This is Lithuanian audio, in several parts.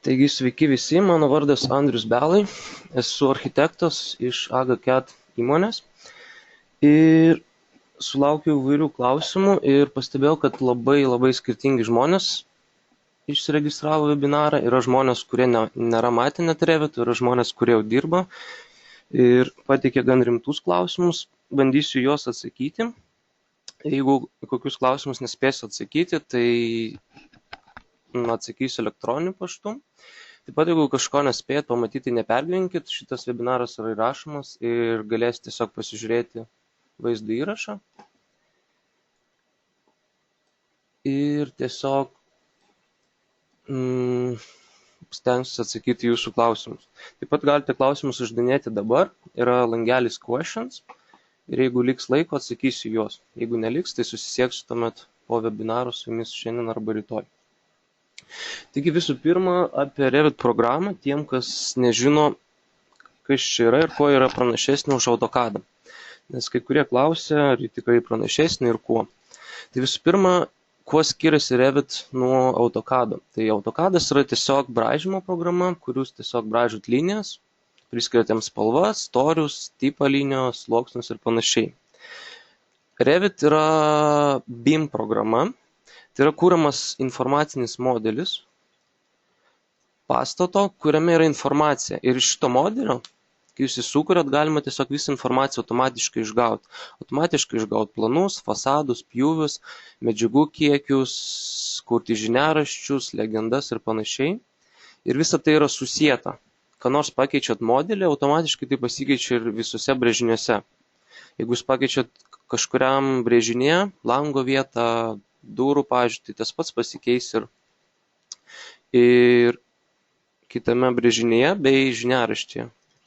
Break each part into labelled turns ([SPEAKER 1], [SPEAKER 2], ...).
[SPEAKER 1] Taigi sveiki visi, mano vardas Andrius Belai, esu architektas iš AGCAD įmonės ir sulaukiau įvairių klausimų ir pastebėjau, kad labai skirtingi žmonės išsiregistravo webinarą, yra žmonės, kurie nėra matę net Revit, yra žmonės, kurie jau dirba ir pateikė gan rimtus klausimus, bandysiu juos atsakyti. Jeigu kokius klausimus nespėsiu atsakyti, tai atsakysiu elektroniniu paštu. Taip pat, jeigu kažko nespėjat pamatyti, nepergyvenkit, šitas webinaras yra įrašomas ir galėsite tiesiog pasižiūrėti vaizdo įrašą. Ir tiesiog stengsiu atsakyti jūsų klausimus. Taip pat galite klausimus uždavinėti dabar, yra langelis questions ir jeigu liks laiko, atsakysiu juos. Jeigu neliks, tai susisieksiu tuomet po webinaro su jumis šiandien arba rytoj. Taigi visų pirma apie Revit programą, tiem, kas nežino, kas čia yra ir kuo yra pranašesnė už AutoCAD. Nes kai kurie klausia, ar tikrai pranašesnė ir kuo. Tai visų pirma, kuo skiriasi Revit nuo AutoCAD. Tai AutoCAD'as yra tiesiog braižymo programa, kur jūs tiesiog braižot linijas, priskiriat jiems spalvas, storius, tipą linijos, sluoksnius ir panašiai. Revit yra BIM programa. Tai yra kūriamas informacinis modelis pastato, kuriame yra informacija. Ir iš šito modelio, kai jūs įsukuriat, galima tiesiog visą informaciją automatiškai išgauti. Automatiškai išgauti planus, fasadus, pjūvius, medžiagų kiekius, kurti žiniaraščius, legendas ir panašiai. Ir visa tai yra susieta. Ką nors pakeičiat modelį, automatiškai tai pasikeičia ir visose brėžiniuose. Jeigu jūs pakeičiat kažkuriam brėžinėje, lango vietą, durų, pavyzdžiui, tai tas pats pasikeis ir kitame brėžinyje bei žiniaraštyje.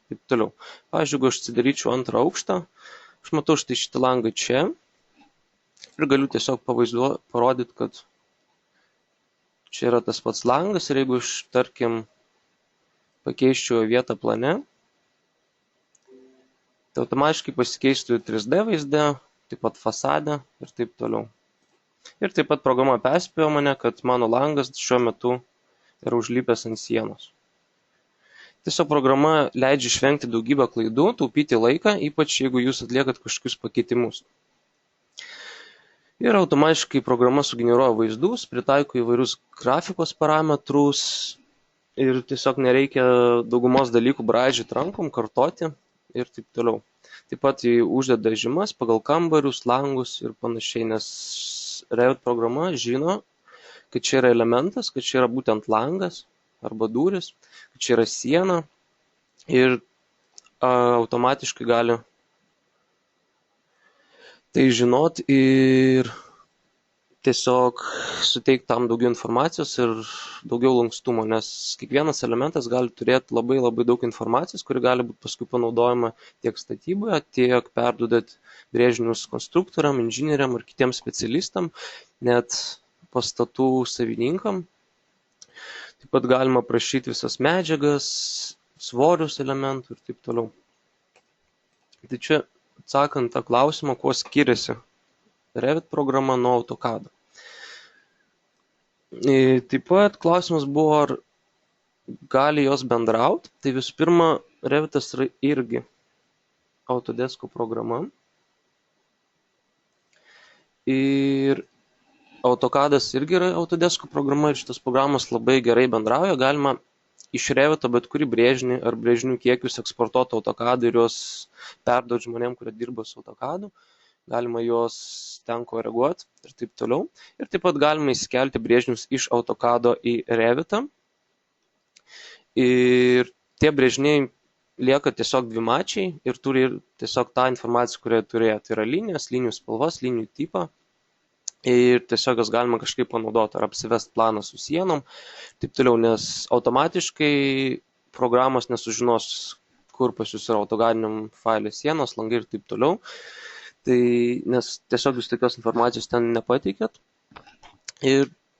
[SPEAKER 1] Taip toliau. Pavyzdžiui, jeigu aš atsidaryčiau antrą aukštą, aš matau štai šitą langą čia ir galiu tiesiog parodyti, kad čia yra tas pats langas ir jeigu aš, tarkim, pakeiščiau vietą plane, tai automatiškai pasikeistų 3D vaizde, taip pat fasade ir taip toliau. Ir taip pat programa perspėjo mane, kad mano langas šiuo metu yra užlipęs ant sienos. Tiesiog programa leidžia išvengti daugybę klaidų, taupyti laiką, ypač jeigu jūs atliekat kažkokius pakeitimus. Ir automatiškai programa sugeneruoja vaizdus, pritaiko įvairius grafikos parametrus ir tiesiog nereikia daugumos dalykų braižyti rankom, kartoti ir taip toliau. Taip pat jį uždeda žymas pagal kambarius, langus ir panašiai, nes Revit programa žino, kad čia yra elementas, kad čia yra būtent langas arba durys, kad čia yra siena ir automatiškai gali tai žinot ir tiesiog suteikti tam daugiau informacijos ir daugiau lankstumo, nes kiekvienas elementas gali turėti labai daug informacijos, kuri gali būti paskui panaudojama tiek statyboje, tiek perduodant brėžinius konstruktoriam, inžinieriam ir kitiems specialistam, net pastatų savininkam. Taip pat galima prašyti visas medžiagas, svorius elementų ir taip toliau. Tai čia atsakant tą klausimą, kuo skiriasi Revit programa nuo AutoCAD. Taip pat klausimas buvo, ar gali jos bendrauti. Tai visų pirma, Revitas yra irgi Autodesko programa. Ir AutoCAD'as irgi yra Autodesko programa ir šitas programos labai gerai bendrauja. Galima iš Revito bet kurį brėžinį ar brėžinių kiekius eksportuoti AutoCAD ir juos perduoti žmonėm, kurie dirba su AutoCAD'u. Galima juos ten koreguoti ir taip toliau. Ir taip pat galima įsikelti brėžinius iš AutoCAD'o į Revitą. Ir tie brėžiniai lieka tiesiog dvimačiai ir turi tiesiog tą informaciją, kurią turėjo. Tai yra linijos, linijų spalvas, linijų tipą. Ir tiesiog jas galima kažkaip panaudoti ar apsivest planą su sienom. Taip toliau, nes automatiškai programos nesužinos, kur pas jūs yra autogadiniam failė sienos, langai ir taip toliau. Tai nes tiesiog jūs tokios informacijos ten nepateikėt.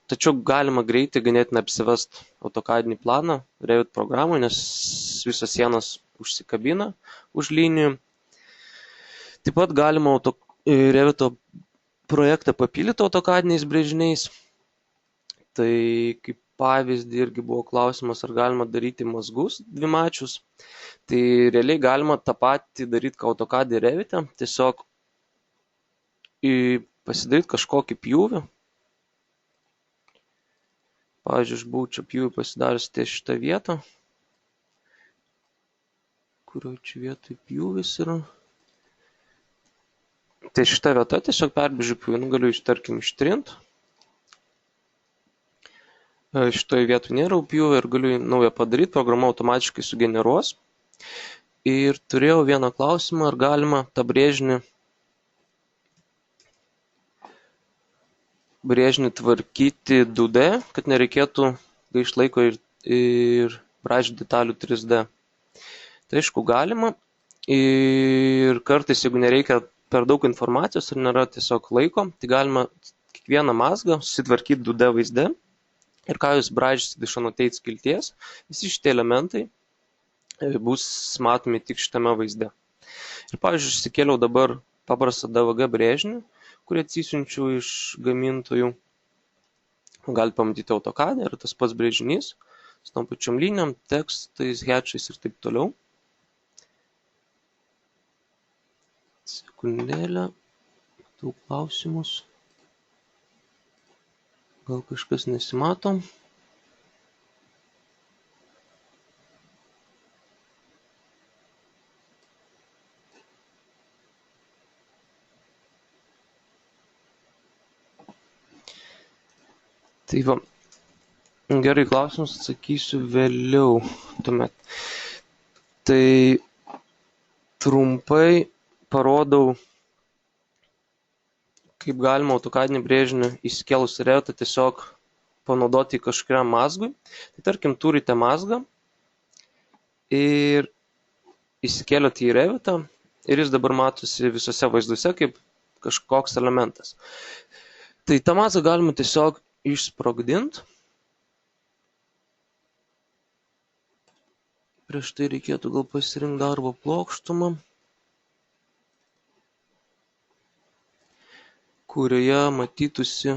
[SPEAKER 1] Tačiau galima greitai ganėtinai apsivest autokadinį planą Revit programą, nes visos sienos užsikabina už linijų. Taip pat galima Revito projektą papildyti autokadiniais brėžiniais. Tai kaip pavyzdį irgi buvo klausimas, ar galima daryti mazgus dvimačius. Tai realiai galima tą patį daryti ką AutoCAD ir Revit'e, tiesiog pasidaryti kažkokį pjūvį. Pavyzdžiui, aš buvau čia pjūvį pasidaręs ties šitą vietą. Kurio čia vietoj pjūvis yra? Tai šitą vietą tiesiog perbrėžiu pjūvį, galiu tarkim ištrinti. Šitoje vietoje nėra pjūvio ir galiu naują padaryti, programa automatiškai sugeneruos. Ir turėjau vieną klausimą, ar galima tą brėžinį tvarkyti 2D, kad nereikėtų gaišti laiko ir braižyti detalių 3D. Tai aišku galima ir kartais, jeigu nereikia per daug informacijos ir nėra tiesiog laiko, tai galima kiekvieną mazgą susitvarkyti 2D vaizde. Ir ką jūs braižysite iš annotate skilties, visi šitie elementai bus matomi tik šitame vaizde. Ir pavyzdžiui, išsikėliau dabar paprastą DVG brėžinį, kurį atsisiunčiau iš gamintojų. Galite pamatyti AutoCAD, yra tas pats brėžinys, su tom pačiom linijom, tekstais, hatchais ir taip toliau. Sekundėlę, matau klausimus. Gal kažkas nesimato. Tai va, gerai, klausimus atsakysiu vėliau tuomet. Tai trumpai parodau, kaip galima AutoCAD brėžinį įsikėlus į Revitą tiesiog panaudoti kažkuriam mazgui. Tai tarkim, turite mazgą ir įsikėlėte į Revitą ir jis dabar matosi visose vaizduose kaip kažkoks elementas. Tai tą mazgą galima tiesiog išsprogdinti. Prieš tai reikėtų gal pasirinkti darbo plokštumą, kurioje matytųsi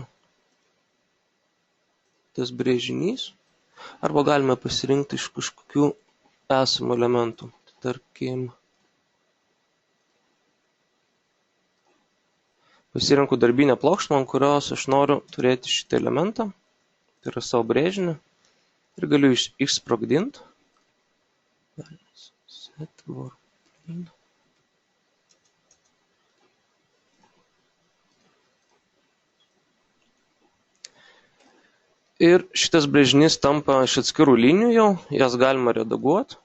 [SPEAKER 1] tas brėžinys, arba galime pasirinkti iš kažkokių esamų elementų. Tarkim, pasirinku darbinę plokštumą, ant kurios aš noriu turėti šitą elementą, tai yra savo brėžinį, ir galiu išsprogdinti. Ir šitas brėžinys tampa iš atskirų linijų jau, jas galima redaguoti.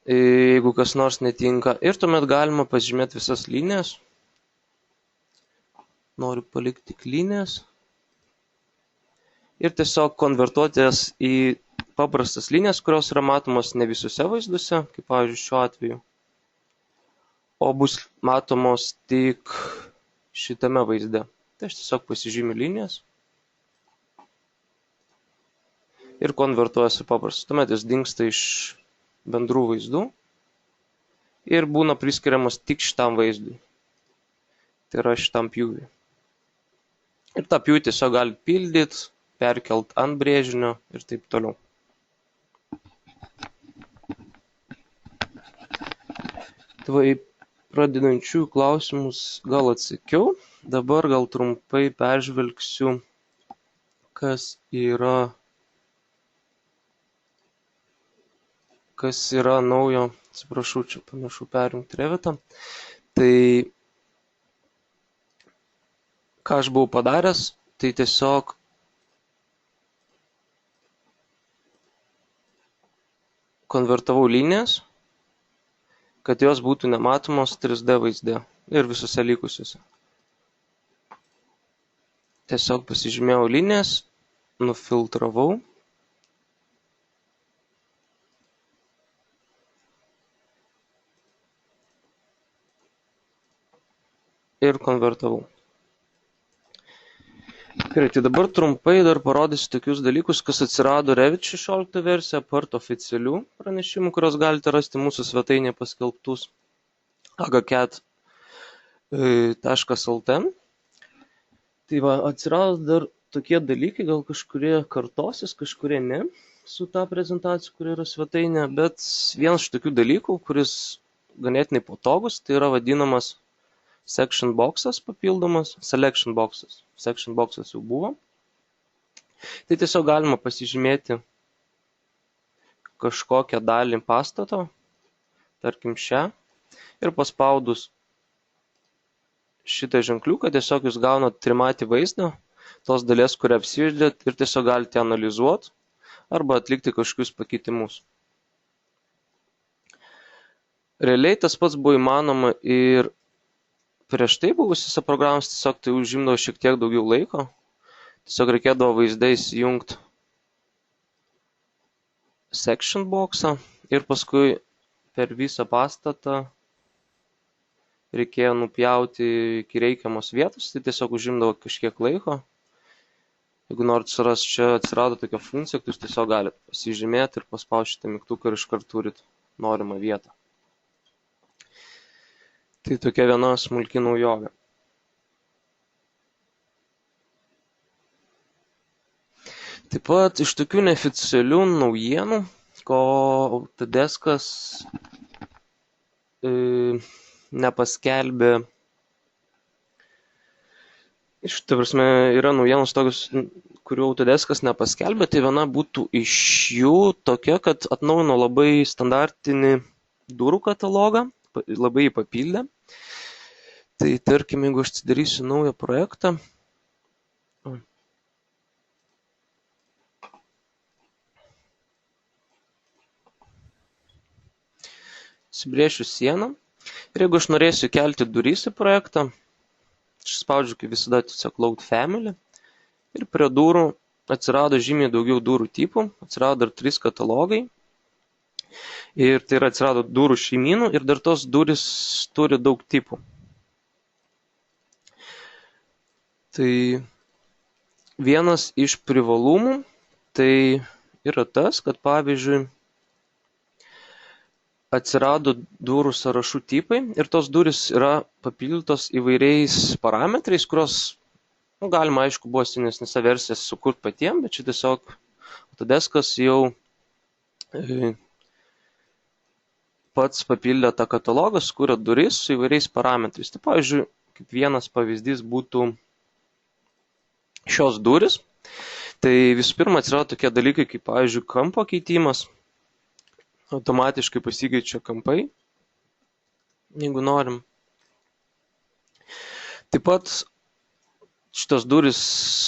[SPEAKER 1] Jeigu kas nors netinka. Ir tuomet galima pažymėti visas linijas. Noriu palikti tik linijas. Ir tiesiog konvertuoti jas į paprastas linijas, kurios yra matomos ne visose vaizduose, kaip pavyzdžiui šiuo atveju, o bus matomos tik šitame vaizde. Tai aš tiesiog pasižymiu linijas ir konvertuoju paprastas. Tuomet jis dingsta iš bendrų vaizdų ir būna priskiriamas tik šitam vaizdui. Tai yra šitam pjūviui. Ir tą pjūvį tiesiog galite pildyti, perkelt ant brėžinio ir taip toliau. Tai pradedančių klausimus gal atsakiau. Dabar gal trumpai peržvelgsiu, kas yra naujo. Atsiprašau, čia panašu perjungti Revitą. Tai ką aš buvau padaręs, tai tiesiog konvertavau linijas, kad jos būtų nematomos 3D vaizde ir visose likusiuose. Tiesiog pasižymėjau linijas, nufiltravau ir konvertavau. Gerai, tai dabar trumpai dar parodysiu tokius dalykus, kas atsirado Revit 16 versija, apart oficialių pranešimų, kurios galite rasti mūsų svetainėje paskelbtus agacad.lt. Tai va, atsirado dar tokie dalykai, gal kažkurie kartosis, kažkurie ne, su ta prezentacija, kuri yra svetainė, bet vienas iš tokių dalykų, kuris ganėtinai patogus, tai yra vadinamas section boxas papildomas, selection boxas. Section boxas jau buvo. Tai tiesiog galima pasižymėti kažkokią dalį pastato, tarkim šią, ir paspaudus šitą ženkliuką tiesiog jūs gaunat trimatį vaizdą tos dalies, kurią apsižvelgėt, ir tiesiog galite analizuoti arba atlikti kažkokius pakeitimus. Realiai tas pats buvo įmanoma ir prieš tai buvusiose programose, tiesiog tai užimdavo šiek tiek daugiau laiko. Tiesiog reikėdavo vaizdais jungti section boxą ir paskui per visą pastatą reikėjo nupjauti iki reikiamos vietos, tai tiesiog užimdavo kažkiek laiko. Jeigu norit surasti, čia atsirado tokia funkcija, kad jūs tiesiog galite pasižymėti ir paspausti šitą mygtuką ir iškart turit norimą vietą. Tai tokia viena smulki naujovė. Taip pat iš tokių neoficialių naujienų, ko Autodeskas nepaskelbė. Iš ta prasme, yra naujienos tokios, kurių Autodeskas nepaskelbė, tai viena būtų iš jų tokia, kad atnaujino labai standartinį durų katalogą, labai jį papildė. Tai tarkim, jeigu aš atsidarysiu naują projektą, įsibrėšiu sieną ir jeigu aš norėsiu kelti duris į projektą, aš spaudžiu kaip visada tiesiog Load Family ir prie durų atsirado žymiai daugiau durų tipų, atsirado dar 3 katalogai ir tai yra atsirado durų šeimynų ir dar tos durys turi daug tipų. Tai vienas iš privalumų tai yra tas, kad pavyzdžiui atsirado durų sąrašų tipai ir tos durys yra papildytos įvairiais parametrais, kurios galima, aišku, buvo senesnėse versijose sukurti patiems, bet čia tiesiog Autodeskas jau pats papildė tą katalogą, sukūrė duris su įvairiais parametrais. Tai pavyzdžiui, kaip vienas pavyzdys būtų šios duris. Tai visų pirma atsirado tokie dalykai, kaip pavyzdžiui, kampo keitimas. Automatiškai pasikeičia kampai, jeigu norim. Taip pat šitos durys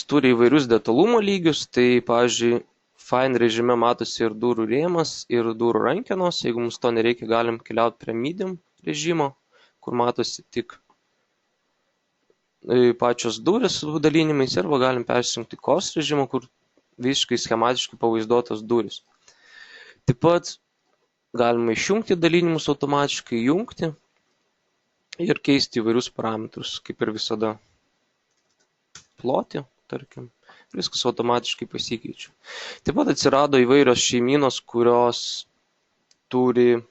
[SPEAKER 1] turi įvairius detalumo lygius, tai pavyzdžiui, Fine režime matosi ir durų rėmas, ir durų rankenos. Jeigu mums to nereikia, galim keliauti prie Medium režimo, kur matosi tik pačios durys su dalinimais, arba galim persijungti Coarse režimą, kur visiškai schematiškai pavaizduotos durys. Taip pat galima išjungti dalinimus automatiškai, jungti ir keisti įvairius parametrus, kaip ir visada. Plotį, tarkim, viskas automatiškai pasikeičia. Taip pat atsirado įvairios šeimynos, kurios turi,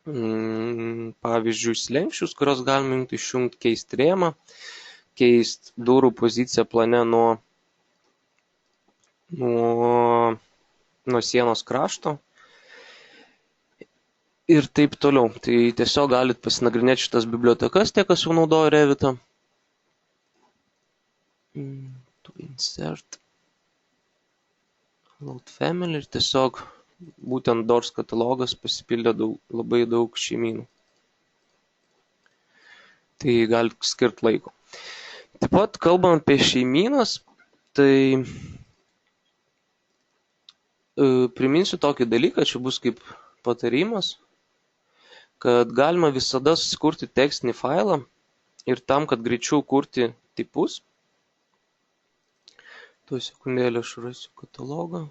[SPEAKER 1] pavyzdžiui, slenksčius, kurios galima išjungti, keisti rėmą, keisti durų poziciją plane nuo sienos krašto. Ir taip toliau. Tai tiesiog galit pasinagrinėti šitas bibliotekas, tie, kas jau naudoja Revitą. Insert Load Family ir tiesiog būtent Doors katalogas pasipildė labai daug šeimynų. Tai galite skirti laiko. Taip pat, kalbant apie šeimynas, tai priminsiu tokį dalyką, čia bus kaip patarimas, kad galima visada susikurti tekstinį failą ir tam, kad greičiau kurti tipus. Tuo sekundėlę aš rasiu katalogą.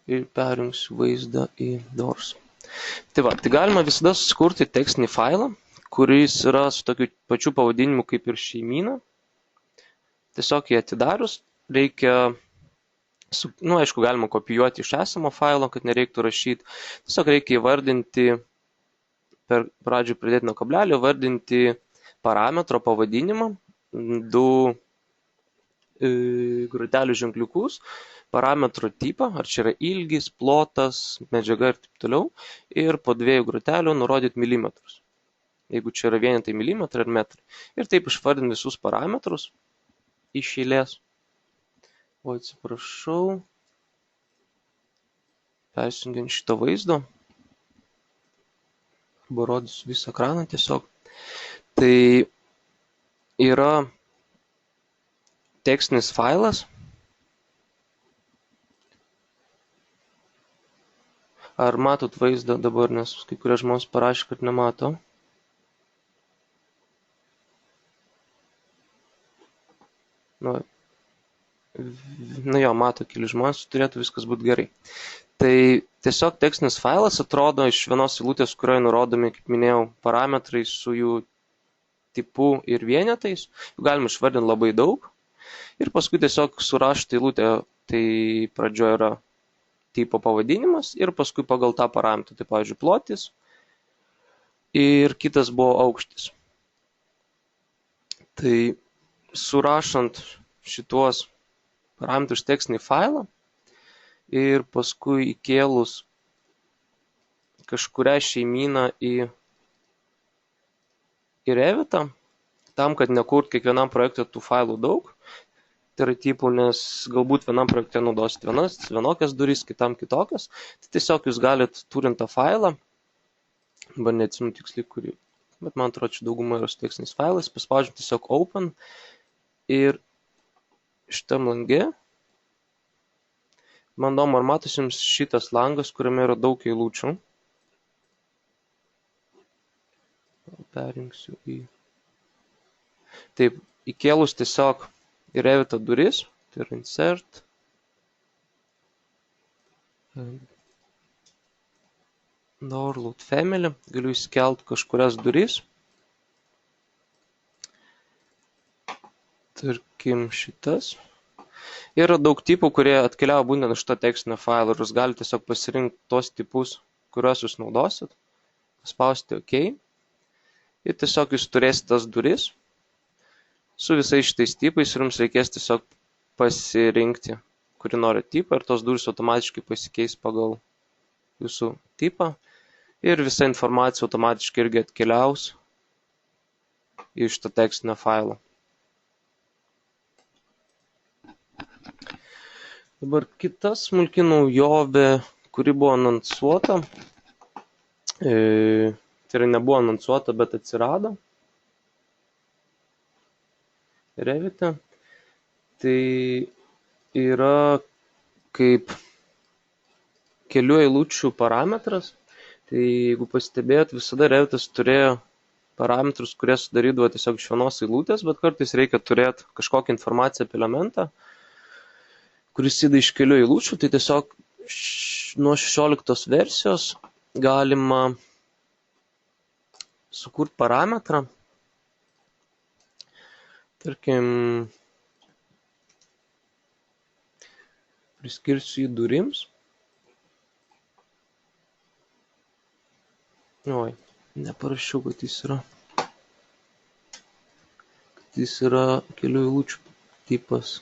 [SPEAKER 1] Ir perjungsiu vaizdą į Doors. Tai va, tai galima visada susikurti tekstinį failą, kuris yra su tokiu pačiu pavadinimu kaip ir šeimyna. Tiesiog jį atidarius reikia, aišku, galima kopijuoti iš esamo failo, kad nereiktų rašyti. Tiesiog reikia įvardinti pradžioj pradėti nuo kablelio, vardinti parametro pavadinimą, 2 grotelių ženkliukus, parametro tipą, ar čia yra ilgis, plotas, medžiaga ir taip toliau, ir po 2 grotelių nurodyti milimetrus. Jeigu čia yra vienetai milimetrai ar metrai. Ir taip išvardinti visus parametrus iš eilės. O atsiprašau, persijungiant šito vaizdo. Arba rodysiu visą ekraną tiesiog. Tai yra tekstinis failas. Ar matot vaizdą dabar, nes kai kurie žmonės parašė, kad nemato. Nu jo, mato keli žmonės, turėtų viskas būti gerai. Tai tiesiog tekstinis failas atrodo iš vienos eilutės, kurioje nurodomi, kaip minėjau, parametrai su jų tipu ir vienetais. Jų galima išvardinti labai daug. Ir paskui tiesiog surašyti eilutę, tai pradžioje yra tipo pavadinimas ir paskui pagal tą parametrą, tai pavyzdžiui plotis ir kitas buvo aukštis. Tai surašant šituos parametrus tekstinį failą ir paskui įkėlus kažkurią šeimyną į Revitą, tam, kad nekurt kiekvienam projektui tų failų daug, tai yra tipų, nes galbūt vienam projekte naudosit vienokias duris, kitam kitokias, tai tiesiog jūs galit turint tą failą, arba neatsimenu tiksliai kurį, bet man atrodo, čia dauguma yra su tekstiniais failais, paspaudžiam tiesiog open ir šitam lange, man įdomu, ar matosi jums šitas langas, kuriame yra daug eilučių. Perjungsiu į... Taip, įkėlus tiesiog į Revitą duris, tai yra insert, door load family, galiu įskelt kažkurias duris, tarkim šitas. Yra daug tipų, kurie atkeliavo būtent iš to tekstinio failo ir jūs galite tiesiog pasirinkti tos tipus, kuriuos jūs naudosit, paspausti OK ir tiesiog jūs turėsite tas duris su visais šitais tipais ir jums reikės tiesiog pasirinkti, kurį nori tipą ir tos durys automatiškai pasikeis pagal jūsų tipą ir visa informacija automatiškai irgi atkeliaus iš to tekstinio failo. Dabar kita smulki naujovė, kuri buvo anonsuota, tai yra nebuvo anonsuota, bet atsirado Revite, tai yra kaip kelių eilučių parametras, tai jeigu pastebėjot, visada Revitas turėjo parametrus, kurie sudarydavo tiesiog iš vienos eilutės, bet kartais reikia turėti kažkokią informaciją apie elementą, kuris įsideda iš kelių eilučių, tai tiesiog nuo 16 versijos galima sukurti parametrą. Tarkim, priskirsiu jį durims. Oi, neparašiau, kad jis yra. Kad jis yra kelių eilučių tipas.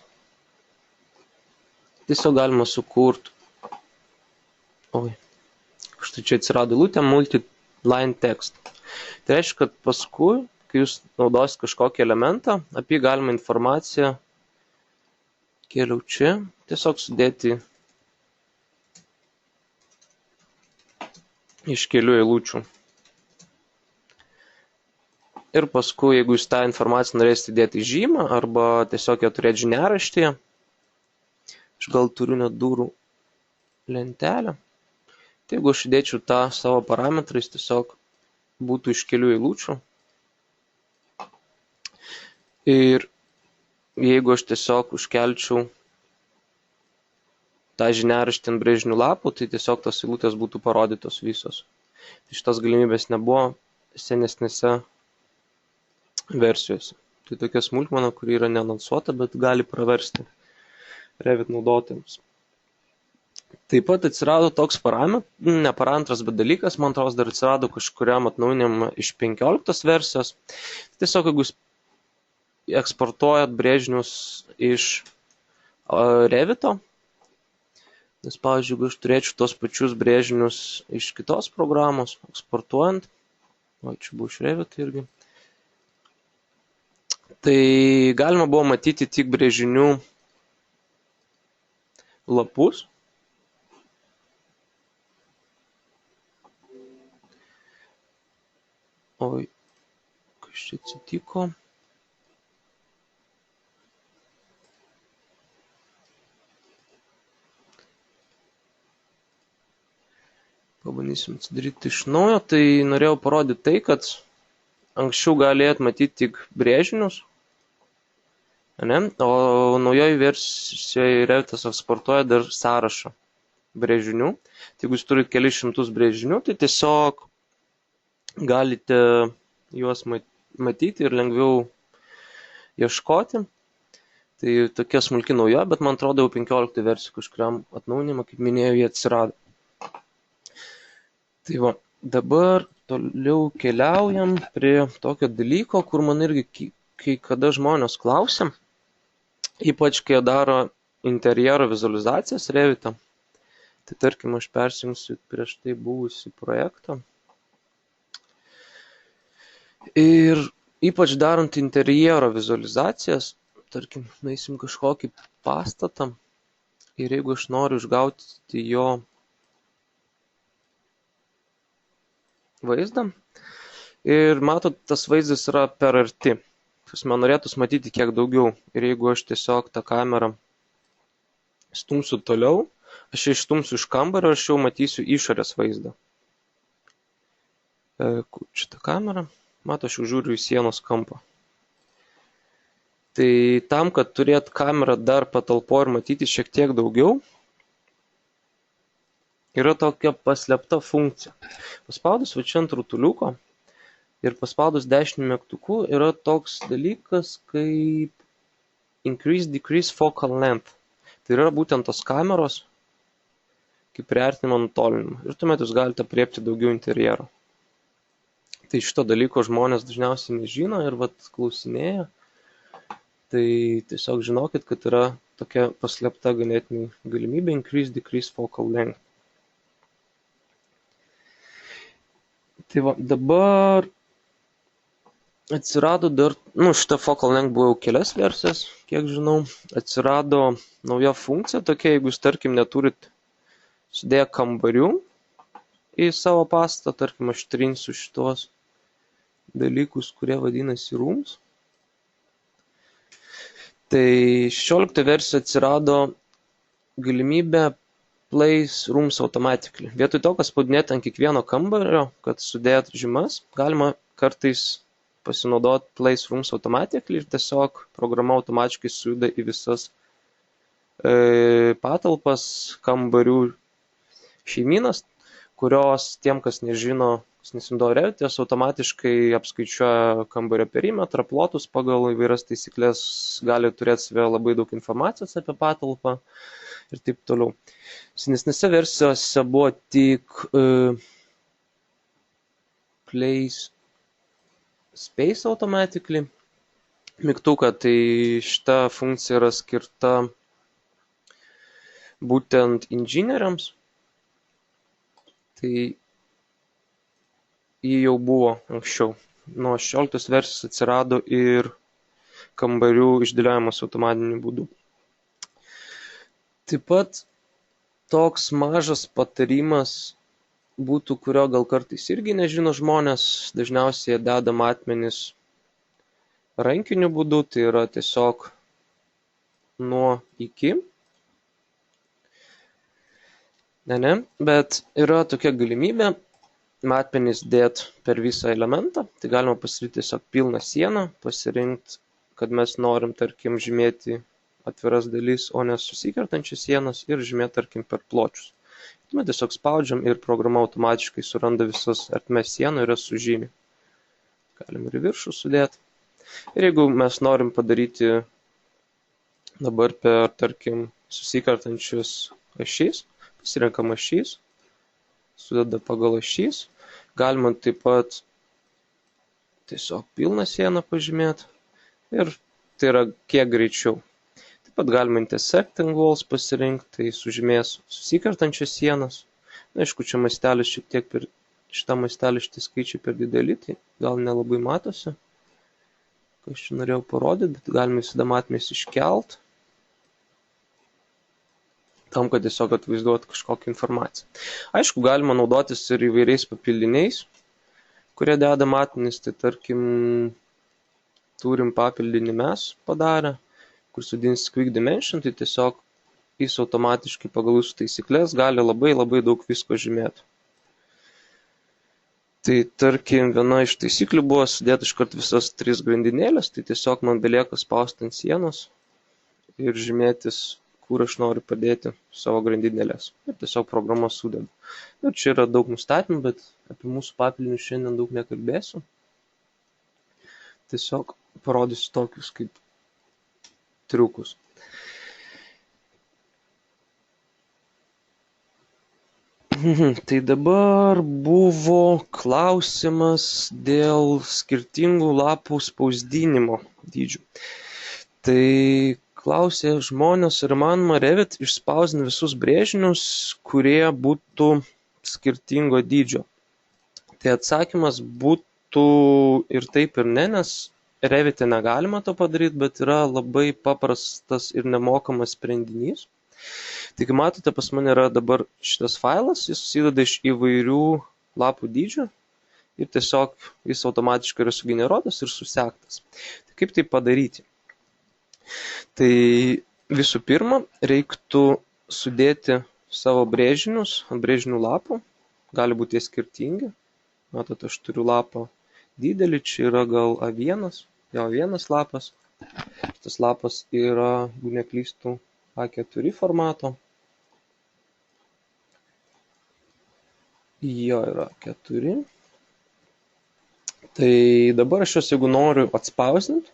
[SPEAKER 1] Tiesiog galima sukurti. Oi. Štai čia atsirado eilutė multi-line text. Tai reiškia, kad paskui, kai jūs naudosit kažkokį elementą, apie galima informaciją kėliau čia, tiesiog sudėti iš kelių eilučių. Ir paskui, jeigu jūs tą informaciją norėsite dėti į žymą arba tiesiog ją turėti žiniaraštyje, aš gal turiu net durų lentelę. Tai jeigu aš įdėčiau tą savo parametrą, jis tiesiog būtų iš kelių eilučių. Ir jeigu aš tiesiog užkelčiau tą žiniaraštį ant brėžinių lapų, tai tiesiog tos eilutės būtų parodytos visos. Tai šitos galimybės nebuvo senesnėse versijose. Tai tokia smulkmena, kuri yra neanonsuota, bet gali praversti Revit naudotojams. Taip pat atsirado toks ne parametras, bet dalykas, man atrodo, dar atsirado kažkuriam atnaujinimui iš 15 versijos. Tiesiog, jeigu jūs eksportuojat brėžinius iš Revito, nes, pavyzdžiui, jeigu aš turėčiau tos pačius brėžinius iš kitos programos, eksportuojant, čia buvo iš Revito irgi, tai galima buvo matyti tik brėžinių lapus. Oi, kas čia atsitiko? Pabandysim atsidaryti iš naujo. Tai norėjau parodyti tai, kad anksčiau galėjot matyti tik brėžinius, ne? O naujoje versijoje Revitas eksportuoja dar sąrašą brėžinių. Tai jeigu jūs turite kelis šimtus brėžinių, tai tiesiog galite juos matyti ir lengviau ieškoti. Tai tokia smulki nauja, bet man atrodo jau 15 versijų kažkuriam atnaujinimą, kaip minėjau, jie atsirado. Tai va, dabar toliau keliaujam prie tokio dalyko, kur man irgi kai kada žmonės klausia, ypač kai daro interjero vizualizacijas Revite. Tai tarkim, aš persijungsiu prieš tai buvusį projektą. Ir ypač darant interjero vizualizacijas, tarkim, nueisim kažkokį pastatą ir jeigu aš noriu išgauti jo vaizdą ir matot, tas vaizdas yra per arti. Man norėtųs matyti kiek daugiau ir jeigu aš tiesiog tą kamerą stumsiu toliau, aš išstumsiu iš kambario, aš jau matysiu išorės vaizdą. Šitą kamerą, mato, aš jau žiūriu į sienos kampą. Tai tam, kad turėt kamerą dar patalpo ir matyti šiek tiek daugiau, yra tokia paslėpta funkcija. Paspaudus va čia ant rutuliuko ir paspaudus dešiniu mygtuku yra toks dalykas kaip Increase Decrease Focal Length. Tai yra būtent tos kameros kaip priartinimo nutolinimo. Ir tuomet jūs galite apriepti daugiau interjero. Tai šito dalyko žmonės dažniausiai nežino ir vat klausinėja. Tai tiesiog žinokit, kad yra tokia paslėpta ganėtinai galimybė Increase Decrease Focal Length. Tai va, dabar atsirado dar, šita Focal Length buvo jau kelias versijas, kiek žinau, atsirado nauja funkcija tokia, jeigu jūs, tarkim, neturit sudėję kambarių į savo pastatą, tarkim, aš trinsiu šitos dalykus, kurie vadinasi Rooms. Tai 16 versija atsirado galimybė Place Rooms Automatically. Vietoj to, kad spaudinėti ant kiekvieno kambario, kad sudėt žymas, galima kartais pasinaudoti Place Rooms Automatically ir tiesiog programa automatiškai sujuda į visas patalpas, kambarių šeimynas, kurios tiem, kas nežino, kas nesimdo Revit, jos automatiškai apskaičiuoja kambario perimetrą, plotus pagal įvairias taisyklės, gali turėti savę labai daug informacijos apie patalpą ir taip toliau. Senesnėse versijose buvo tik Place Space Automatically mygtuką, tai šita funkcija yra skirta būtent inžinieriams. Tai jį jau buvo anksčiau. Nuo 16 versijos atsirado ir kambarių išdėliojimas automatiniu būdu. Taip pat toks mažas patarimas būtų, kurio gal kartais irgi nežino žmonės, dažniausiai deda matmenis rankiniu būdu, tai yra tiesiog nuo iki. Bet yra tokia galimybė matmenis dėti per visą elementą, tai galima pasirinkti tiesiog pilną sieną, pasirinkti, kad mes norim, tarkim, žymėti atviras dalis, o ne susikertančias sienas ir žymėti, tarkim, per pločius. Tuomet tiesiog spaudžiam ir programa automatiškai suranda visas ertmes sienų ir jas sužymi. Galim ir viršų sudėti. Ir jeigu mes norim padaryti dabar per, tarkim, susikertančius ašys, pasirenkam ašys, sudeda pagal ašys, galima taip pat tiesiog pilną sieną pažymėti ir tai yra kiek greičiau. Taip pat galima intersecting walls pasirinkti, tai sužymės susikertančias sienas. Na, aišku, čia mastelis šiek tiek per šitą mastelį šitie skaičiai per dideli, tai gal nelabai matosi. Ką aš čia norėjau parodyti, bet galime visada matmės iškelt, tam, kad tiesiog atvaizduoti kažkokią informaciją. Aišku, galima naudotis ir įvairiais papildiniais, kurie deda matmenis, tai tarkim, turim papildinį mes padarę, kur sudinsi Quick Dimension, tai tiesiog jis automatiškai pagal jūsų taisyklės gali labai daug visko žymėti. Tai tarkim, viena iš taisyklių buvo sudėti iškart visas 3 grandinėlės, tai tiesiog man belieka spausti ant sienos ir žymėtis, kur aš noriu padėti savo grandinėlės. Ir tiesiog programa sudeda. Ir čia yra daug nustatymų, bet apie mūsų papildinius šiandien daug nekalbėsiu. Tiesiog parodysiu tokius kaip triukus. Tai dabar buvo klausimas dėl skirtingų lapų spausdinimo dydžių. Tai klausė žmonės, ar įmanoma Revit išspausdinti visus brėžinius, kurie būtų skirtingo dydžio. Tai atsakymas būtų ir taip ir ne, nes Revit'e negalima to padaryti, bet yra labai paprastas ir nemokamas sprendinys. Tai kaip matote, pas mane yra dabar šitas failas, jis susideda iš įvairių lapų dydžių ir tiesiog jis automatiškai yra sugeneruotas ir susektas. Tai kaip tai padaryti? Tai visų pirma, reiktų sudėti savo brėžinius ant brėžinių lapų, gali būti jie skirtingi. Matote, aš turiu lapą didelį, čia yra gal A1, jo A1 lapas. Šitas lapas yra, jeigu neklystu, A4 formato. Jo yra 4. Tai dabar aš juos, jeigu noriu atspausdinti,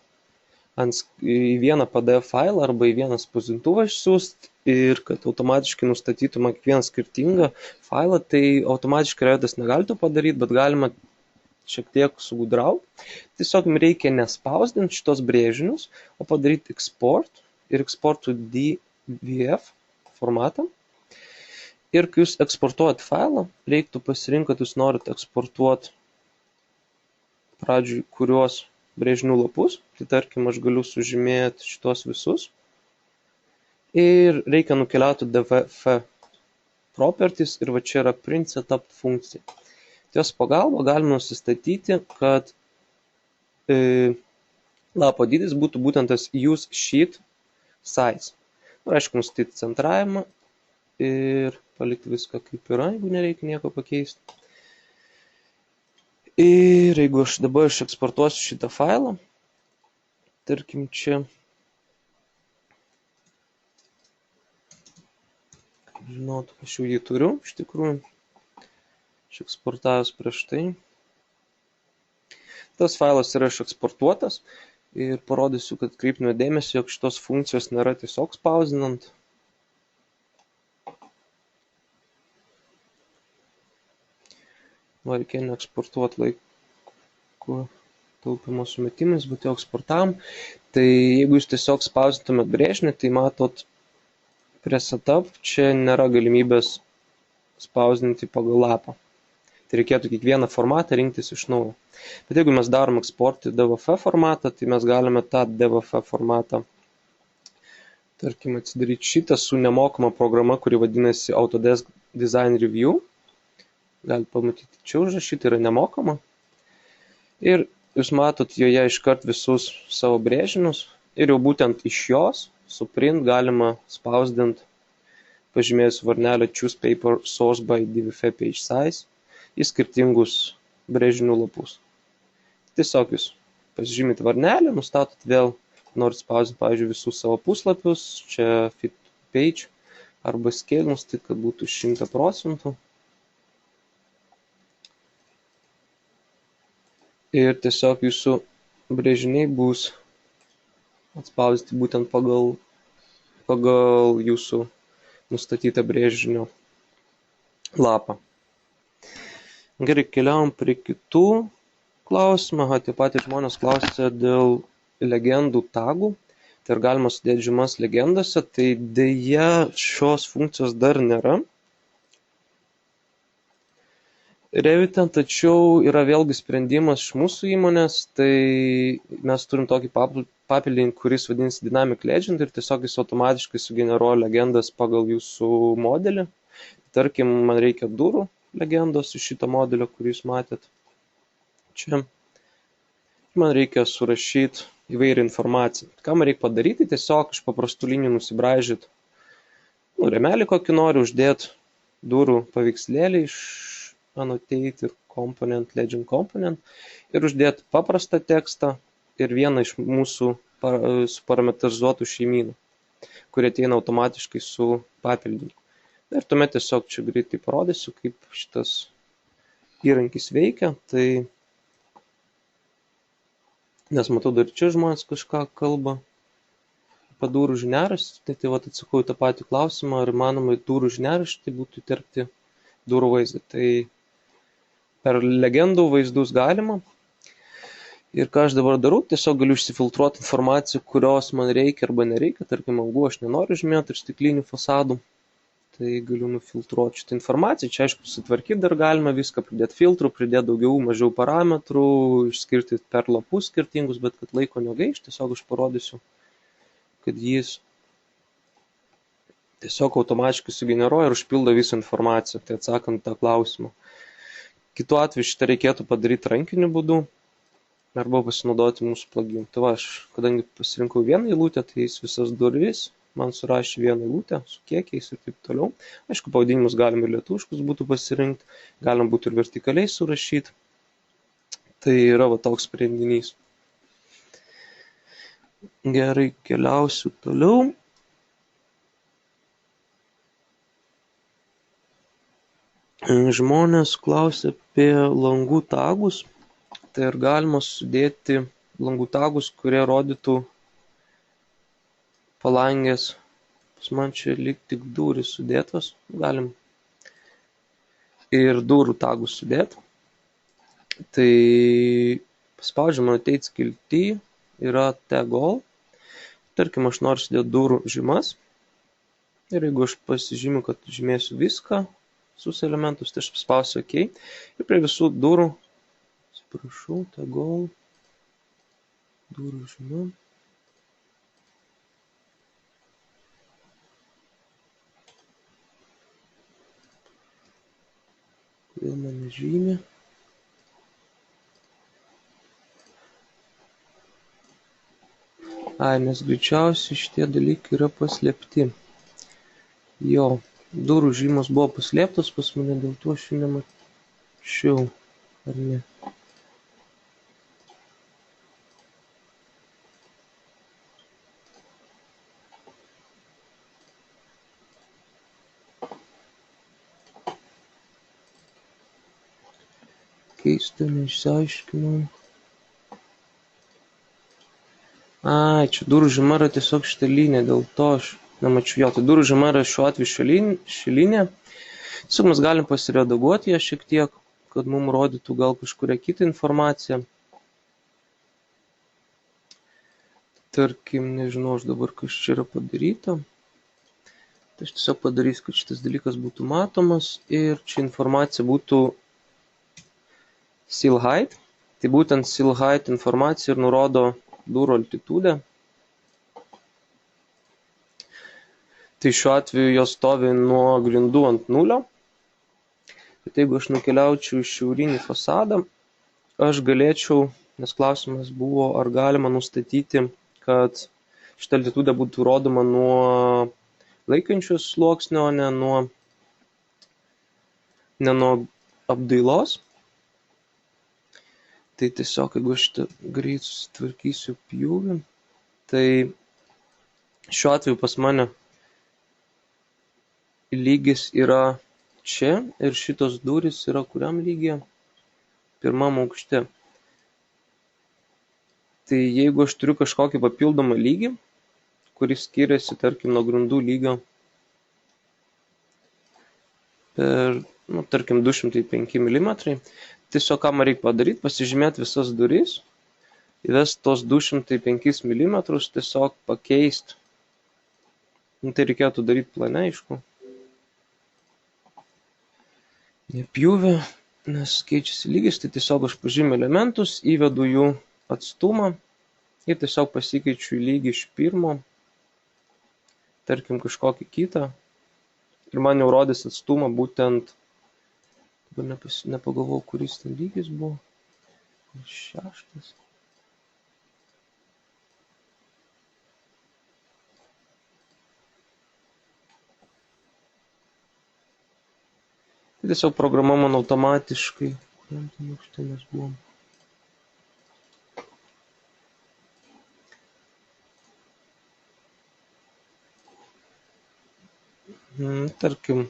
[SPEAKER 1] į vieną PDF failą arba į vieną spausdintuvą išsiųsti ir kad automatiškai nustatytų man kiekvieną skirtingą failą, tai automatiškai Revitas negali to padaryti, bet galima šiek tiek sugudrauti. Tiesiog jums reikia nespausdinti šitos brėžinius, o padaryti export ir export to DVF formatą. Ir kai jūs eksportuojat failą, reiktų pasirinkti, kad jūs norit eksportuoti pradžiui kuriuos brėžinių lapus. Tai tarkim, aš galiu sužymėti šitos visus. Ir reikia nukeliauti DVF properties ir va čia yra print setup funkcija. Jos pagalba galima nusistatyti, kad lapo dydis būtų būtent tas use sheet size. Ir aišku, nustatyti centravimą ir palikti viską kaip yra, jeigu nereikia nieko pakeisti. Ir jeigu aš dabar eksportuosiu šitą failą, tarkim čia, žinotų, aš jau jį turiu, iš tikrųjų, aš eksportavęs prieš tai. Tas failas yra eksportuotas ir parodysiu, kad kreiptume dėmesį, jog šitos funkcijos nėra tiesiog spausdinant. Reikia neeksportuoti laiko taupimo sumetimais, bet jau eksportavom. Tai jeigu jūs tiesiog spausdintumėt brėžinį, tai matot prie setup čia nėra galimybės spausdinti pagal lapą. Tai reikėtų kiekvieną formatą rinktis iš naujo. Bet jeigu mes darom eksport į DVF formatą, tai mes galime tą DVF formatą, tarkim, atsidaryti šitą su nemokama programa, kuri vadinasi Autodesk Design Review. Galite pamatyti, čia užrašyti yra nemokama. Ir jūs matot joje iškart visus savo brėžinius. Ir jau būtent iš jos su print galima spausdinti, pažymėjus varnelę Choose Paper Source by DVF Page Size į skirtingus brėžinių lapus. Tiesiog jūs pasižymit varnelę, nustatot vėl, norit spausdinti, pavyzdžiui, visus savo puslapius, čia Fit Page arba Scale nustatyti, kad būtų 100%. Ir tiesiog jūsų brėžiniai bus atspausdinti būtent pagal jūsų nustatytą brėžinio lapą. Gerai, keliaujam prie kitų klausimų. Tie patys žmonės klausė dėl legendų tagų. Tai ar galima sudėti žymas legendose, tai dėja šios funkcijos dar nėra Revite, tačiau yra vėlgi sprendimas iš mūsų įmonės, tai mes turim tokį papildinį, kuris vadinasi Dynamic Legend ir tiesiog jis automatiškai sugeneruoja legendas pagal jūsų modelį. Tarkim, man reikia durų legendos iš šito modelio, kurį jūs matėt čia. Man reikia surašyti įvairią informaciją. Ką man reikia padaryti, tiesiog iš paprastų linijų nusibraižyti rėmelį kokį noriu, uždėti durų paveikslėlį iš Annotate ir Component, Legend Component ir uždėti paprastą tekstą ir vieną iš mūsų suparametrizuotų šeimynų, kurie ateina automatiškai su papildiniu. Ir tuomet tiesiog čia greitai parodysiu, kaip šitas įrankis veikia. Tai nes matau, dar čia žmonės kažką kalba apie durų žiniaraštį, tai atsakau į tą patį klausimą, ar įmanoma į durų žiniaraštį būtų įterpti durų vaizdą. Tai per legendų vaizdus galima. Ir ką aš dabar darau, tiesiog galiu išsifiltruoti informaciją, kurios man reikia arba nereikia. Tarkim, angų aš nenoriu žymėti ir stiklinių fasadų. Tai galiu nufiltruoti šitą informaciją. Čia aišku, sutvarkyti dar galima viską, pridėti filtrų, pridėti daugiau, mažiau parametrų, išskirti per lapus skirtingus, bet kad laiko negaiš, tiesiog aš parodysiu, kad jis tiesiog automatiškai sugeneruoja ir užpildo visą informaciją, tai atsakant tą klausimą. Kitu atveju šitą reikėtų padaryti rankiniu būdu arba pasinaudoti mūsų pluginu. Tai va, aš kadangi pasirinkau vieną eilutę, tai jis visas duris man surašė vieną eilutę su kiekiais ir taip toliau. Aišku, pavadinimus galim ir lietuviškus būtų pasirinkti, galim būtų ir vertikaliai surašyti. Tai yra va toks sprendinys. Gerai, keliausiu toliau. Žmonės klausia apie langų tagus. Tai ar galima sudėti langų tagus, kurie rodytų palangės. Pas man čia lyg tik durys sudėtos. Galim ir durų tagus sudėti. Tai paspaudžiam Annotate skilty yra tag all. Tarkim, aš noriu sudėti durų žymas. Ir jeigu aš pasižymiu, kad žymėsiu viską, visus elementus, tai aš paspausiu OK. Ir prie visų durų, atsiprašau, tag all, durų žyma. Kodėl man nežymė? Nes greičiausiai šitie dalykai yra paslėpti. Jo, durų žymos buvo paslėptos pas mane, dėl to aš jų nemačiau, ar ne? Keista, neišsiaiškinau. Čia durų žyma yra tiesiog šitą liniją, dėl to aš nemačiau jo. Tai durų žyma yra šiuo atveju ši linija. Tiesiog mes galim pasiredaguoti ją šiek tiek, kad mums rodytų gal kažkuria kitą informaciją. Tarkim, nežinau, aš dabar kas čia yra padaryta. Tai aš tiesiog padarysiu, kad šitas dalykas būtų matomas ir čia informacija būtų seal height. Tai būtent seal height informacija ir nurodo durų altitudę. Tai šiuo atveju jos stovi nuo grindų ant 0. Bet jeigu aš nukeliaučiau į šiaurinį fasadą, aš galėčiau, nes klausimas buvo, ar galima nustatyti, kad šitą altitudę būtų rodoma nuo laikančios sluoksnio, ne nuo apdailos. Tai tiesiog, jeigu aš šitą greit susitvarkysiu pjūvį, tai šiuo atveju pas mane lygis yra čia ir šitos durys yra kuriam lygyje? Pirmam aukšte. Tai jeigu aš turiu kažkokį papildomą lygį, kuris skiriasi, tarkim, nuo grindų lygio per tarkim 205 mm. Tiesiog ką man reikia padaryti, pasižymėti visas duris, įvesti tos 205 mm, tiesiog pakeisti. Tai reikėtų daryti plane, aišku. Nepjūvė, nes keičiasi lygis, tai tiesiog aš pažymiu elementus, įvedu jų atstumą ir tiesiog pasikeičiu į lygį iš pirmo, tarkim kažkokį kitą, ir man jau rodys atstumą būtent, dabar nepagalvojau, kuris ten lygis buvo, 6. Tai tiesiog programa man automatiškai, kuriam ten aukšte mes buvom. Tarkim,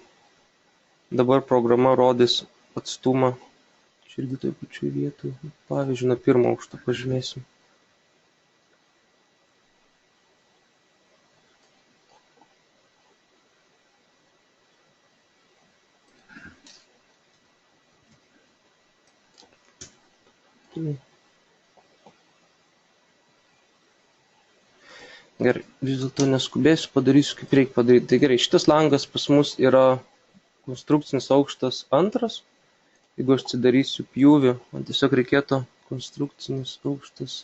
[SPEAKER 1] dabar programa rodys atstumą, čia irgi toj pačioj vietoj, pavyzdžiui, nuo pirmo aukšto pažymėsim. Gerai, vis dėlto neskubėsiu, padarysiu kaip reikia padaryti. Tai gerai, šitas langas pas mus yra konstrukcinis aukštas 2. Jeigu aš atsidarysiu pjūvį, man tiesiog reikėtų konstrukcinis aukštas.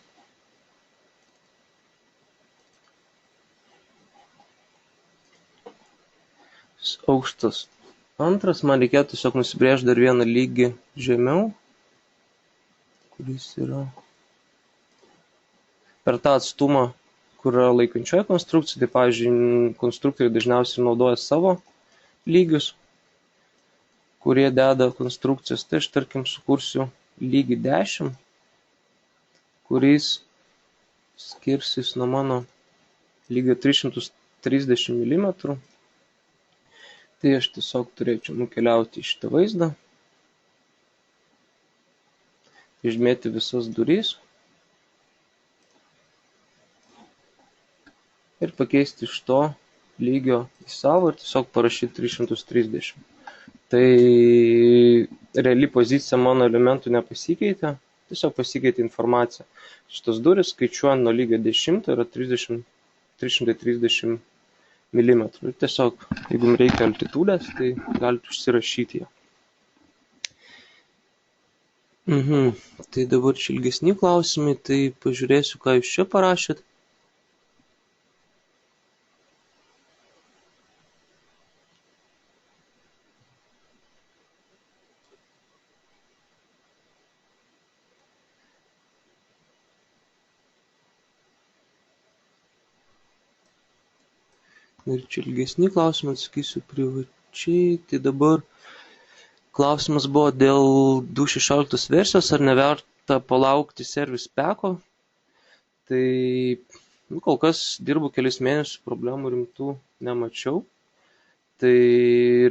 [SPEAKER 1] Aukštas 2, man reikėtų tiesiog nusibrėžti dar vieną lygį žemiau, kuris yra per tą atstumą, kur yra laikančioje konstrukcija. Tai, pavyzdžiui, konstruktoriai dažniausiai naudoja savo lygius, kurie deda konstrukcijas. Tai aš, tarkim, sukursiu lygį 10, kuris skirsis nuo mano lygio 330 mm. Tai aš tiesiog turėčiau nukeliauti į šitą vaizdą, išmėti visas duris ir pakeisti iš to lygio į savo ir tiesiog parašyti 330. Tai reali pozicija mano elementų nepasikeitė, tiesiog pasikeitė informacija. Šitos duris skaičiuojant nuo lygio 10 yra 330 mm. Ir tiesiog, jeigu reikia altitudės, tai galite užsirašyti ją. Tai dabar čia ilgesni klausimai, tai pažiūrėsiu, ką jūs čia parašėt. Ir čia ilgesni klausimai, atsakysiu privačiai. Tai dabar klausimas buvo dėl 2.16 versijos, ar neverta palaukti Service Pack-o. Tai kol kas dirbu kelis mėnesius, problemų rimtų nemačiau. Tai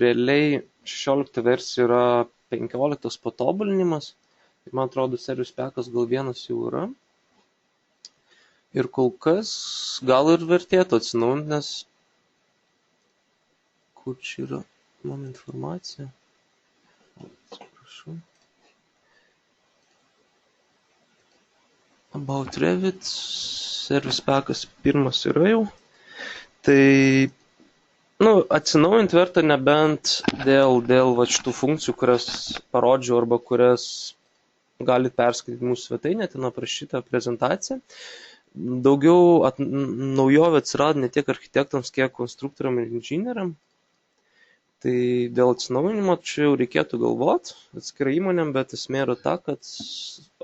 [SPEAKER 1] realiai 16 versija yra 15 patobulinimas. Tai man atrodo, Service Pack-as gal vienas jau yra. Ir kol kas gal ir vertėtų atsinaujinti, nes kur čia yra mano informacija. Atsiprašau. About Revit, Service Pack-as pirmas yra jau. Tai, atsinaujinti verta nebent dėl šitų funkcijų, kurias parodžiau arba kurias galite perskaityti mūsų svetainėje, ten aprašyta prezentacija. Daugiau naujovė atsirado ne tiek architektams, kiek konstruktoriam ir inžinieriam. Tai dėl atsinaujinimo čia jau reikėtų galvoti atskirai įmonėm, bet esmė yra ta, kad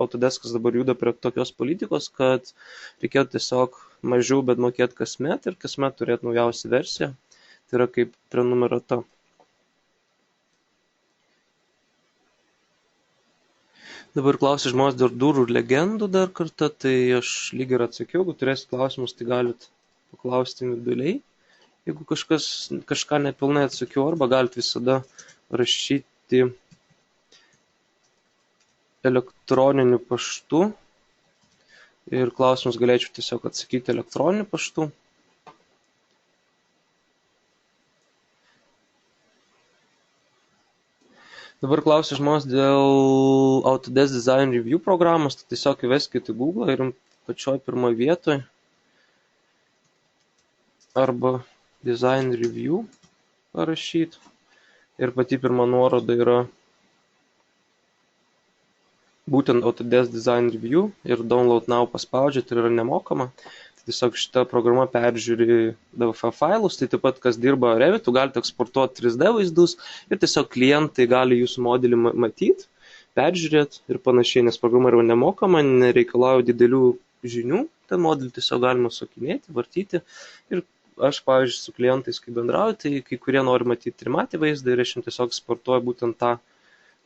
[SPEAKER 1] Autodeskas dabar juda prie tokios politikos, kad reikėtų tiesiog mažiau, bet mokėti kasmet ir kasmet turėti naujausią versiją. Tai yra kaip prenumerata. Dabar klausia žmonės dėl durų ir legendų dar kartą, tai aš lyg ir atsakiau, jeigu turėsit klausimus, tai galit paklausti individualiai. Jeigu kažką nepilnai atsakiau, arba galite visada rašyti elektroniniu paštu ir klausimus galėčiau tiesiog atsakyti elektroniniu paštu. Dabar klausia žmonės dėl Autodesk Design Review programos, tai tiesiog įveskite į Google ir pačioj pirmoje vietoje arba Design Review parašyti. Ir pati pirma nuoroda yra būtent Autodesk Design Review ir Download Now paspaudžiat ir yra nemokama. Tiesiog šita programa peržiūri DVF failus, tai taip pat kas dirba Revitu, galite eksportuoti 3D vaizdus ir tiesiog klientai gali jūsų modelį matyti, peržiūrėti ir panašiai, nes programa yra nemokama, nereikalauja didelių žinių, tą modelį tiesiog galima sukinėti, vartyti ir aš, pavyzdžiui, su klientais, kai bendrauju, tai kai kurie nori matyti trimatį vaizdą ir aš jiems tiesiog eksportuoju būtent tą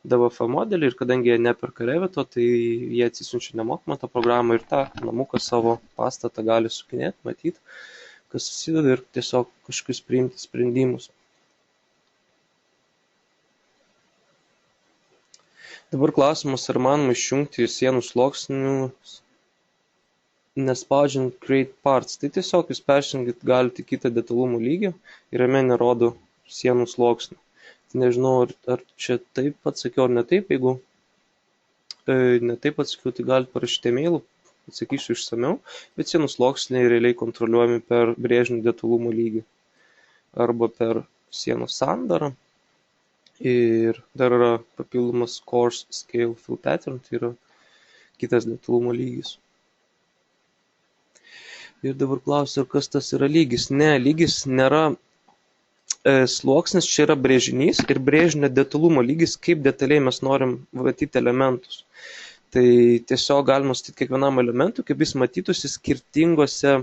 [SPEAKER 1] DVF modelį ir kadangi jie neperka Revito, tai jie atsisiunčia nemokamą tą programą ir tą namuką savo pastatą gali sukinėti, matyti, kas susideda ir tiesiog kažkokius priimti sprendimus. Dabar klausimas, ar manoma išjungti sienų sluoksnius, nespaudžiant Create Parts. Tai tiesiog jūs peršingit galite kitą detalumų lygį ir jame nerodo sienų sluoksnių. Nežinau, ar čia taip atsakiau, ar ne taip. Jeigu ne taip atsakiau, tai galite parašyti e-mailų, atsakysiu išsamiau, bet sienų sluoksniai realiai kontroliuojami per brėžinio detalumo lygį arba per sienos sandarą. Ir dar yra papildomas Coarse Scale Fill Pattern, tai yra kitas detalumo lygis. Ir dabar klausiu, ar kas tas yra lygis. Ne, lygis nėra sluoksnis, čia yra brėžinys ir brėžinio detalumo lygis, kaip detaliai mes norim matyti elementus. Tai tiesiog galima statyti kiekvienam elementui, kaip jis matytųsi skirtingose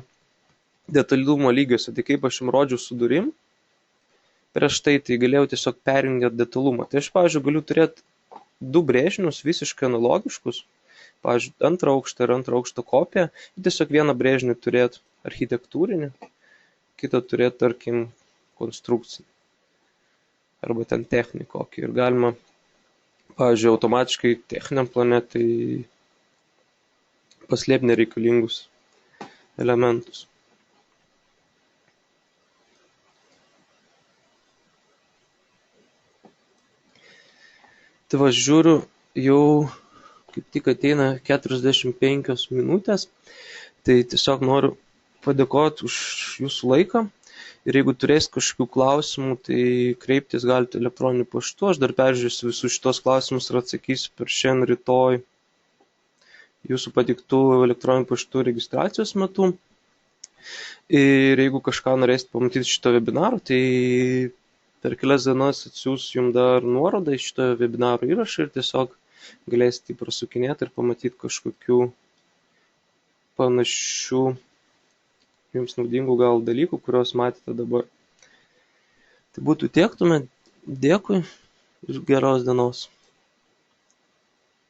[SPEAKER 1] detalumo lygiuose. Tai kaip aš jums rodžiau su durim, prieš tai galėjau tiesiog perjungti detalumą. Tai aš, pavyzdžiui, galiu turėti du brėžinius visiškai analogiškus, pavyzdžiui, antrą aukštą ir antrą aukštą kopiją, ir tiesiog vieną brėžinį turėti architektūrinį, kitą turėti, tarkim, konstrukcinį arba ten techninį kokį. Ir galima, pavyzdžiui, automatiškai techniniam plane tai paslėpti nereikalingus elementus. Tai va, žiūriu, jau kaip tik ateina 45 minutės, tai tiesiog noriu padėkoti už jūsų laiką. Ir jeigu turės kažkokių klausimų, tai kreiptis galite elektroniniu paštu. Aš dar peržiūrėsiu visus šitos klausimus ir atsakysiu per šiandien rytoj jūsų patiktų elektroniniu paštu registracijos metu. Ir jeigu kažką norėsite pamatyti šito webinaro, tai per kelias dienas atsiųs jums dar nuorodą į šito webinaro įrašą ir tiesiog galėsite jį prasukinėti ir pamatyti kažkokių panašių jums naudingų gal dalykų, kuriuos matėte dabar. Tai būtų tiek tuomet. Dėkui ir geros dienos.